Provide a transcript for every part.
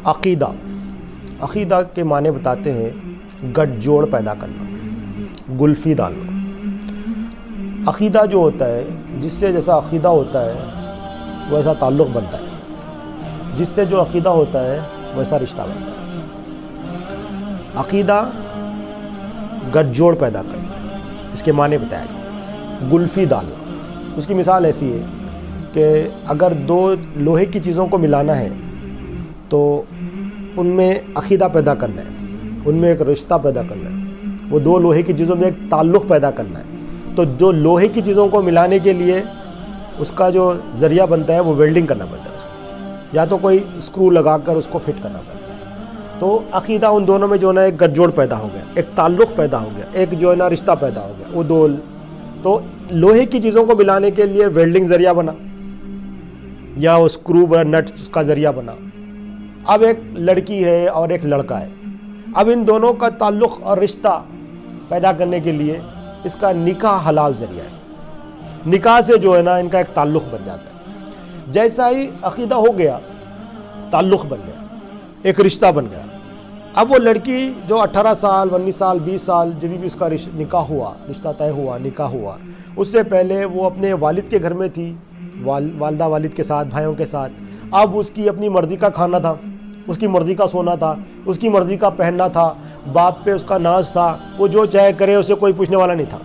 عقیدہ کے معنی بتاتے ہیں گٹھ جوڑ پیدا کرنا، گلفی ڈالنا۔ عقیدہ جو ہوتا ہے، جس سے جیسا عقیدہ ہوتا ہے ویسا تعلق بنتا ہے، جس سے جو عقیدہ ہوتا ہے ویسا رشتہ بنتا ہے۔ عقیدہ گٹھ جوڑ پیدا کرنا، اس کے معنی بتایا جائے۔ گلفی ڈالنا، اس کی مثال ایسی ہے کہ اگر دو لوہے کی چیزوں کو ملانا ہے تو ان میں عقیدہ پیدا کرنا ہے، ان میں ایک رشتہ پیدا کرنا ہے، وہ دو لوہے کی چیزوں میں ایک تعلق پیدا کرنا ہے۔ تو جو لوہے کی چیزوں کو ملانے کے لیے اس کا جو ذریعہ بنتا ہے وہ ویلڈنگ کرنا پڑتا ہے، اس کو یا تو کوئی اسکرو لگا کر اس کو فٹ کرنا پڑتا ہے۔ تو عقیدہ ان دونوں میں جو ہے نا ایک گٹھ جوڑ پیدا ہو گیا، ایک تعلق پیدا ہو گیا، ایک جو ہے نا رشتہ پیدا ہو گیا، وہ دو۔ تو لوہے کی چیزوں کو ملانے کے لیے ویلڈنگ ذریعہ بنا یا وہ اسکرو بنا، نٹ اس کا ذریعہ بنا۔ اب ایک لڑکی ہے اور ایک لڑکا ہے، اب ان دونوں کا تعلق اور رشتہ پیدا کرنے کے لیے اس کا نکاح حلال ذریعہ ہے۔ نکاح سے جو ہے نا ان کا ایک تعلق بن جاتا ہے۔ جیسا ہی عقیدہ ہو گیا، تعلق بن گیا، ایک رشتہ بن گیا۔ اب وہ لڑکی جو 18 سال 19 سال 20 سال جب بھی اس کا نکاح ہوا، رشتہ طے ہوا، نکاح ہوا، اس سے پہلے وہ اپنے والد کے گھر میں تھی، والدہ والد کے ساتھ، بھائیوں کے ساتھ۔ اب اس کی اپنی مرضی کا کھانا تھا، اس کی مرضی کا سونا تھا، اس کی مرضی کا پہننا تھا، باپ پہ اس کا ناز تھا، وہ جو چاہے کرے، اسے کوئی پوچھنے والا نہیں تھا۔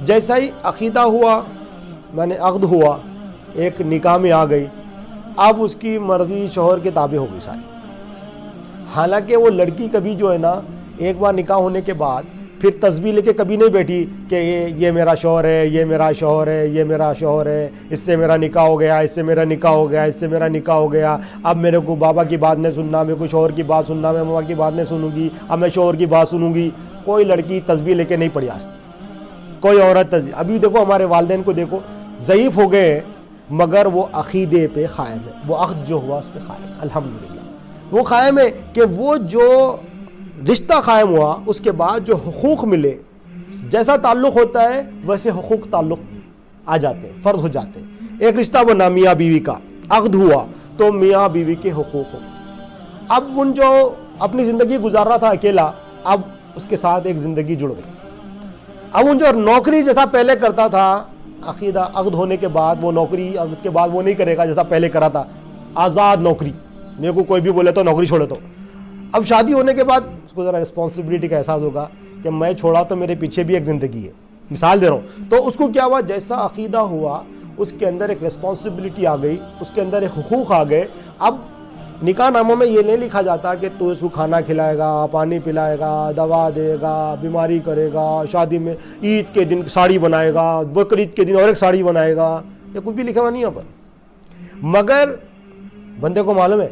جیسا ہی عقیدہ ہوا، عقد ہوا، ایک نکاح میں آ گئی، اب اس کی مرضی شوہر کے تابع ہو گئی ساری۔ حالانکہ وہ لڑکی کبھی جو ہے نا ایک بار نکاح ہونے کے بعد پھر تسبیح لے کے کبھی نہیں بیٹھی کہ یہ میرا شوہر ہے، یہ میرا شوہر ہے، یہ میرا شوہر ہے، اس سے میرا نکاح ہو گیا، اس سے میرا نکاح ہو گیا، اس سے میرا نکاح ہو گیا، اب میرے کو بابا کی بات نہیں سننا، میرے کو شوہر کی بات سننا، میں ماما کی بات نہیں سنوں گی، اب میں شوہر کی بات سنوں گی۔ کوئی لڑکی تسبیح لے کے نہیں پڑھی آج، کوئی عورت تسبیح۔ ابھی دیکھو ہمارے والدین کو دیکھو، ضعیف ہو گئے مگر وہ عقیدے پہ قائم ہے، وہ عقد جو ہوا اس پہ قائم، الحمدللہ وہ قائم ہے کہ وہ جو رشتہ قائم ہوا اس کے بعد جو حقوق ملے، جیسا تعلق ہوتا ہے ویسے حقوق تعلق آ جاتے ہیں، فرض ہو جاتے ہیں۔ ایک رشتہ بنا میاں بیوی کا، عقد ہوا تو میاں بیوی کے حقوق ہو۔ اب ان جو اپنی زندگی گزار رہا تھا اکیلا، اب اس کے ساتھ ایک زندگی جڑ گئی۔ اب ان جو نوکری جیسا پہلے کرتا تھا، عقیدہ عقد ہونے کے بعد وہ نوکری عقد کے بعد وہ نہیں کرے گا جیسا پہلے کرا تھا، آزاد نوکری، میرے کو کوئی بھی بولے تو نوکری چھوڑے تو۔ اب شادی ہونے کے بعد اس کو ذرا رسپانسبلٹی کا احساس ہوگا کہ میں چھوڑا تو میرے پیچھے بھی ایک زندگی ہے، مثال دے رہا ہوں۔ تو اس کو کیا ہوا، جیسا عقیدہ ہوا اس کے اندر ایک رسپانسبلٹی آ گئی، اس کے اندر ایک حقوق آ گئے۔ اب نکاح ناموں میں یہ نہیں لکھا جاتا کہ تو اس کو کھانا کھلائے گا، پانی پلائے گا، دوا دے گا، بیماری کرے گا، شادی میں عید کے دن ساڑی بنائے گا، بقرعید کے دن اور ایک ساڑی بنائے گا، یہ کچھ بھی لکھا ہوا نہیں یہاں پر۔ مگر بندے کو معلوم ہے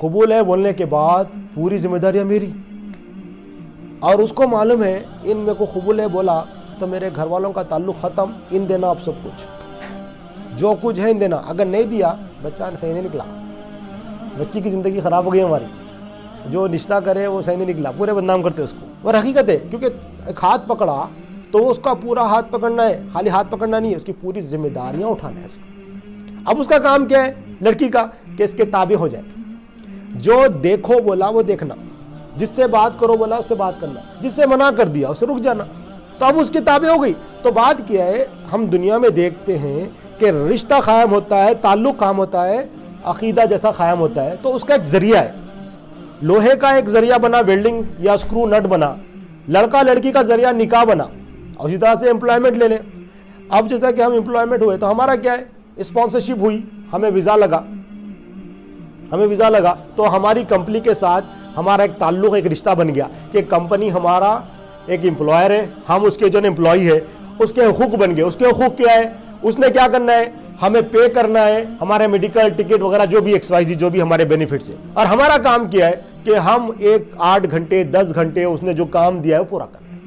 قبول ہے بولنے کے بعد پوری ذمہ داریاں میری، اور اس کو معلوم ہے ان میں کو قبول ہے بولا تو میرے گھر والوں کا تعلق ختم، ان دینا اب سب کچھ، جو کچھ ہے ان دینا۔ اگر نہیں دیا بچہ صحیح نہیں نکلا، بچی کی زندگی خراب ہو گئی ہماری، جو رشتہ کرے وہ صحیح نہیں نکلا، پورے بدنام کرتے اس کو۔ اور حقیقت ہے، کیونکہ ایک ہاتھ پکڑا تو اس کا پورا ہاتھ پکڑنا ہے، خالی ہاتھ پکڑنا نہیں ہے، اس کی پوری ذمہ داریاں اٹھانا ہے اس کو۔ اب اس کا کام کیا ہے لڑکی کا کہ اس کے تابع ہو جائے، جو دیکھو بولا وہ دیکھنا، جس سے بات کرو بولا اس سے بات کرنا، جس سے منع کر دیا اس سے رک جانا۔ تو اب اس کے تابع ہو گئی۔ تو بات کیا ہے، ہم دنیا میں دیکھتے ہیں کہ رشتہ قائم ہوتا ہے، تعلق قائم ہوتا ہے، عقیدہ جیسا قائم ہوتا ہے تو اس کا ایک ذریعہ ہے، لوہے کا ایک ذریعہ بنا، ویلڈنگ یا اسکرو نٹ بنا، لڑکا لڑکی کا ذریعہ نکاح بنا، اور اسی طرح سے امپلائمنٹ لے لیں۔ اب جیسا کہ ہم امپلائمنٹ ہوئے تو ہمارا کیا ہے، اسپانسرشپ ہوئی، ہمیں ویزا لگا تو ہماری کمپنی کے ساتھ ہمارا ایک تعلق، ایک رشتہ بن گیا کہ کمپنی ہمارا ایک امپلائر ہے، ہم اس کے جو امپلائی ہے، اس کے حقوق بن گئے۔ اس کے حقوق کیا ہے، اس نے کیا کرنا ہے، ہمیں پے کرنا ہے، ہمارے میڈیکل ٹکٹ وغیرہ جو بھی ایکس وائی زی جو بھی ہمارے بینیفٹس ہیں، اور ہمارا کام کیا ہے کہ ہم 8 گھنٹے 10 گھنٹے اس نے جو کام دیا ہے وہ پورا کرنا ہے۔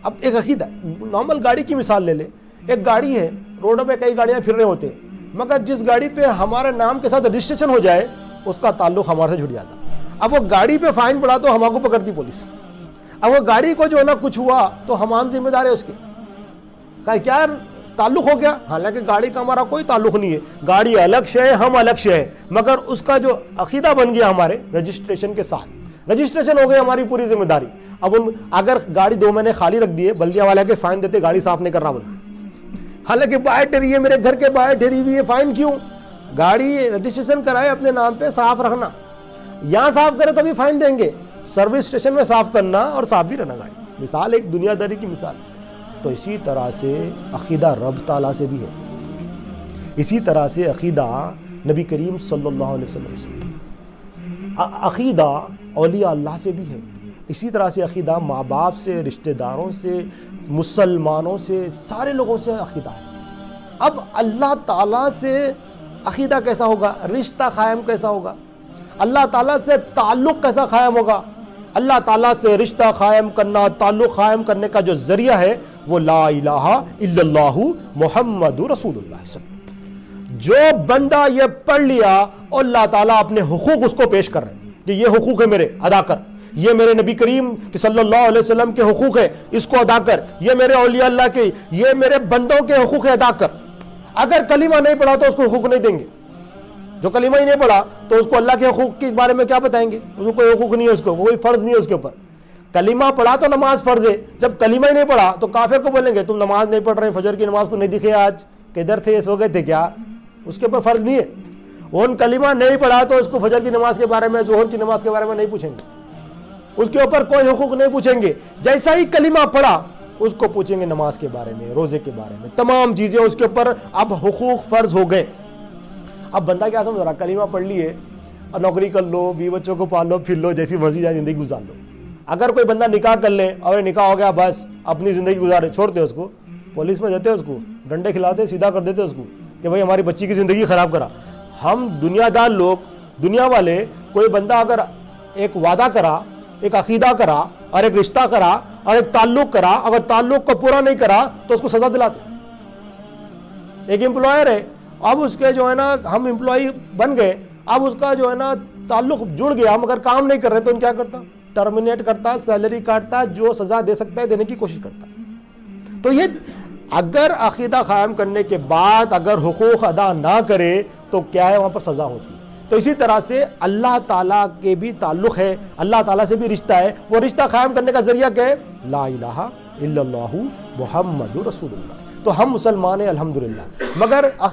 اب ایک عقیدہ، نارمل گاڑی کی مثال لے لیں، ایک گاڑی ہے، روڈوں پہ کئی گاڑیاں پھر رہے ہوتے ہیں، مگر جس گاڑی پہ ہمارے نام کے ساتھ رجسٹریشن ہو جائے اس کا تعلق ہمارے سے جڑ جاتا۔ اب وہ گاڑی پہ فائن پڑا تو ہم کو پکڑتی پولیس، اب وہ گاڑی کو جو ہے نا کچھ ہوا تو ہم ذمہ دار ہے اس کے۔ کیا تعلق ہو گیا. حالانکہ گاڑی کا ہمارا کوئی تعلق نہیں ہے, گاڑی الگ شے ہے, ہم الگ شے ہے, مگر اس کا جو عقیدہ بن گیا ہمارے رجسٹریشن کے ساتھ, رجسٹریشن ہو گئی ہماری پوری ذمہ داری. اب اگر گاڑی 2 مہینے خالی رکھ دیے, بلدیہ والے کے فائن دیتے, گاڑی صاف نہیں کر رہا بولتے, حالانکہ باہر ٹھہری ہے, میرے گھر کے باہر ٹھہری ہوئی ہے, فائن کیوں؟ گاڑی رجسٹریشن کرائے اپنے نام پہ, صاف رکھنا, یہاں صاف کرے تبھی فائن دیں گے, سروس اسٹیشن میں صاف کرنا اور صاف بھی رہنا گاڑی. مثال ایک دنیا داری کی مثال. تو اسی طرح سے عقیدہ رب تعالیٰ سے بھی ہے, اسی طرح سے عقیدہ نبی کریم صلی اللہ علیہ وسلم سے, عقیدہ اولیاء اللہ سے بھی ہے, اسی طرح سے عقیدہ ماں باپ سے, رشتہ داروں سے, مسلمانوں سے, سارے لوگوں سے عقیدہ ہے. اب اللہ تعالیٰ سے عقیدہ کیسا ہوگا, رشتہ قائم کیسا ہوگا, اللہ تعالیٰ سے تعلق کیسا قائم ہوگا؟ اللہ تعالیٰ سے رشتہ قائم کرنا, تعلق قائم کرنے کا جو ذریعہ ہے وہ لا الہ الا اللہ محمد رسول اللہ صلی اللہ علیہ وسلم. جو بندہ یہ پڑھ لیا, اور اللہ تعالیٰ اپنے حقوق اس کو پیش کر رہے ہیں کہ یہ حقوق ہے میرے, ادا کر, یہ میرے نبی کریم صلی اللہ علیہ وسلم کے حقوق ہے, اس کو ادا کر, یہ میرے اولیاء اللہ کے, یہ میرے بندوں کے حقوق ہے, ادا کر. اگر کلمہ نہیں پڑھا تو اس کو حقوق نہیں دیں گے. جو کلمہ ہی نہیں پڑھا تو اس کو اللہ کے حقوق کے بارے میں کیا بتائیں گے؟ اس کو کوئی حقوق نہیں ہے, اس کو کوئی فرض نہیں ہے اس کے اوپر. کلمہ پڑھا تو نماز فرض ہے, جب کلمہ ہی نہیں پڑھا تو کافر کو بولیں گے تم نماز نہیں پڑھ رہے, فجر کی نماز کو نہیں دکھے, آج کدھر تھے, سو گئے تھے کیا؟ اس کے اوپر فرض نہیں ہے. ان کلمہ نہیں پڑھا تو اس کو فجر کی نماز کے بارے میں, ظہر کی نماز کے بارے میں نہیں پوچھیں گے, اس کے اوپر کوئی حقوق نہیں پوچھیں گے. جیسا ہی کلمہ پڑھا اس کو پوچھیں گے نماز کے بارے میں, روزے کے بارے میں, تمام چیزیں اس کے اوپر اب حقوق فرض ہو گئے. اب بندہ کیا سمجھ رہا, کلمہ پڑھ لیے اور نوکری کر لو, بیوی بچوں کو پال لو, پھر لو, جیسی مرضی جائے زندگی گزار لو. اگر کوئی بندہ نکاح کر لے اور نکاح ہو گیا بس اپنی زندگی گزارے, چھوڑتے اس کو, پولیس میں دیتے اس کو, ڈنڈے کھلاتے, سیدھا کر دیتے اس کو کہ بھائی ہماری بچی کی زندگی خراب کرا. ہم دنیا دار لوگ, دنیا والے, کوئی بندہ اگر ایک وعدہ کرا, ایک عقیدہ کرا اور ایک رشتہ کرا اور ایک تعلق کرا, اگر تعلق کو پورا نہیں کرا تو اس کو سزا دلاتے. ایک امپلائر ہے, اب اس کے جو ہے نا, ہم امپلائی بن گئے, اب اس کا جو ہے نا تعلق جڑ گیا, ہم اگر کام نہیں کر رہے تو ان کیا کرتا, ٹرمینیٹ کرتا, سیلری کاٹتا, جو سزا دے سکتا ہے دینے کی کوشش کرتا. تو یہ اگر عقیدہ قائم کرنے کے بعد اگر حقوق ادا نہ کرے تو کیا ہے, وہاں پر سزا ہوتی ہے. تو اسی طرح سے اللہ تعالیٰ کے بھی تعلق ہے, اللہ تعالیٰ سے بھی رشتہ ہے, وہ رشتہ قائم کرنے کا ذریعہ کیا ہے؟ لا الہ الا اللہ محمد رسول اللہ. تو ہم مسلمان ہیں الحمدللہ, مگر